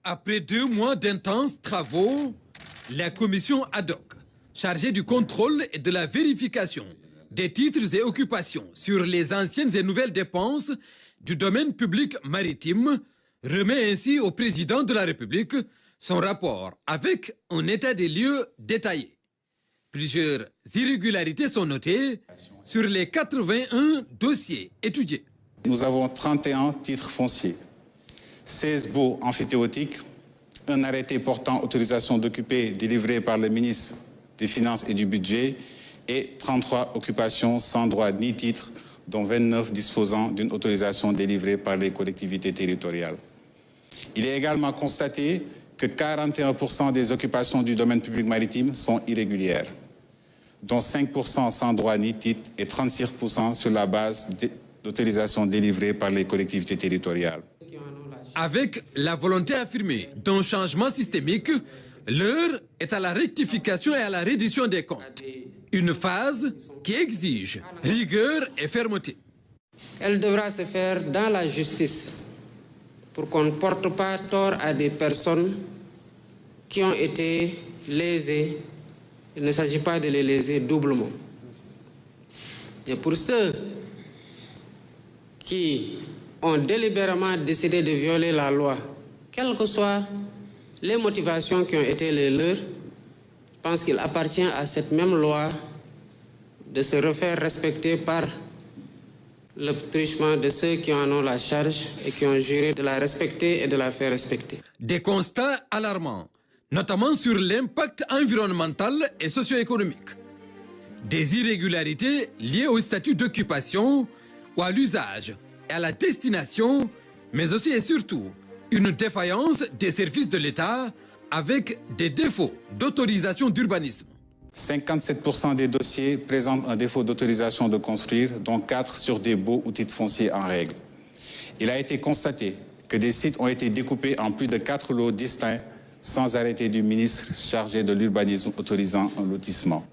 Après 2 mois d'intenses travaux, la commission ad hoc, chargée du contrôle et de la vérification des titres et occupations sur les anciennes et nouvelles dépenses du domaine public maritime, remet ainsi au président de la République son rapport avec un état des lieux détaillé. Plusieurs irrégularités sont notées sur les 81 dossiers étudiés. Nous avons 31 titres fonciers, 16 baux amphithéotiques, un arrêté portant autorisation d'occuper délivré par le ministre des Finances et du Budget et 33 occupations sans droit ni titre, dont 29 disposant d'une autorisation délivrée par les collectivités territoriales. Il est également constaté que 41% des occupations du domaine public maritime sont irrégulières, dont 5% sans droit ni titre et 36% sur la base d'autorisations délivrées par les collectivités territoriales. Avec la volonté affirmée d'un changement systémique, l'heure est à la rectification et à la reddition des comptes. Une phase qui exige rigueur et fermeté. Elle devra se faire dans la justice pour qu'on ne porte pas tort à des personnes qui ont été lésées. Il ne s'agit pas de les léser doublement. Et pour ceux qui ont délibérément décidé de violer la loi, quelles que soient les motivations qui ont été les leurs, je pense qu'il appartient à cette même loi de se refaire respecter par le truchement de ceux qui en ont la charge et qui ont juré de la respecter et de la faire respecter. Des constats alarmants, notamment sur l'impact environnemental et socio-économique. Des irrégularités liées au statut d'occupation ou à l'usage et à la destination, mais aussi et surtout une défaillance des services de l'État avec des défauts d'autorisation d'urbanisme. 57% des dossiers présentent un défaut d'autorisation de construire, dont 4 sur des baux ou titres fonciers en règle. Il a été constaté que des sites ont été découpés en plus de 4 lots distincts sans arrêté du ministre chargé de l'urbanisme autorisant un lotissement.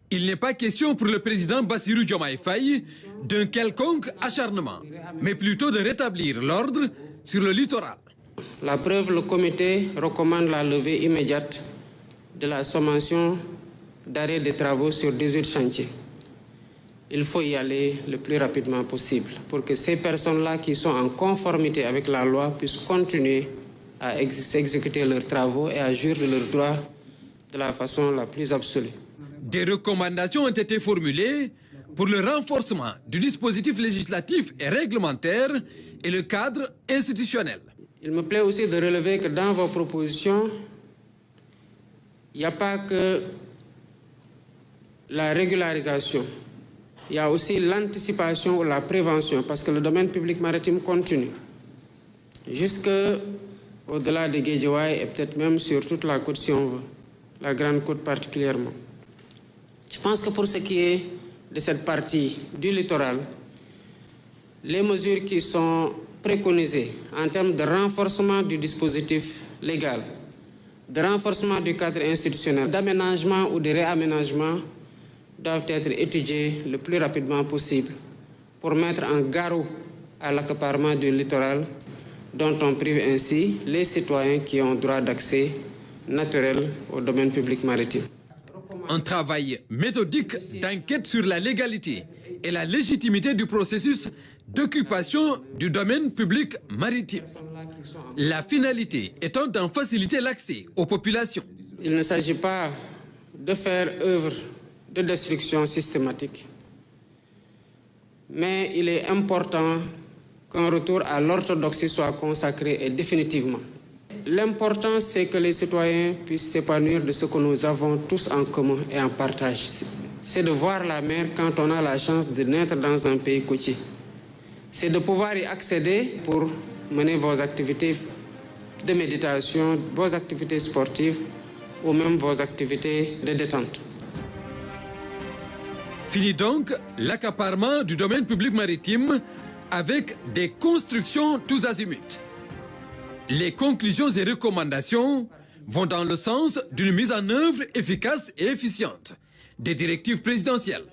Il n'est pas question pour le président Bassirou Diomaye Faye d'un quelconque acharnement, mais plutôt de rétablir l'ordre sur le littoral. La preuve, le comité recommande la levée immédiate de la sommation d'arrêt des travaux sur 18 chantiers. Il faut y aller le plus rapidement possible pour que ces personnes-là qui sont en conformité avec la loi puissent continuer à exécuter leurs travaux et à jouir de leurs droits de la façon la plus absolue. Des recommandations ont été formulées pour le renforcement du dispositif législatif et réglementaire et le cadre institutionnel. Il me plaît aussi de relever que dans vos propositions, il n'y a pas que la régularisation, il y a aussi l'anticipation ou la prévention, parce que le domaine public maritime continue jusqu'au-delà de Guédiawaye et peut-être même sur toute la côte si on veut, la grande côte particulièrement. Je pense que pour ce qui est de cette partie du littoral, les mesures qui sont préconisées en termes de renforcement du dispositif légal, de renforcement du cadre institutionnel, d'aménagement ou de réaménagement doivent être étudiées le plus rapidement possible pour mettre en garrot à l'accaparement du littoral dont on prive ainsi les citoyens qui ont droit d'accès naturel au domaine public maritime. Un travail méthodique d'enquête sur la légalité et la légitimité du processus d'occupation du domaine public maritime. La finalité étant d'en faciliter l'accès aux populations. Il ne s'agit pas de faire œuvre de destruction systématique, mais il est important qu'un retour à l'orthodoxie soit consacré et définitivement. L'important, c'est que les citoyens puissent s'épanouir de ce que nous avons tous en commun et en partage. C'est de voir la mer quand on a la chance de naître dans un pays côtier. C'est de pouvoir y accéder pour mener vos activités de méditation, vos activités sportives ou même vos activités de détente. Fini donc l'accaparement du domaine public maritime avec des constructions tous azimuts. Les conclusions et recommandations vont dans le sens d'une mise en œuvre efficace et efficiente des directives présidentielles.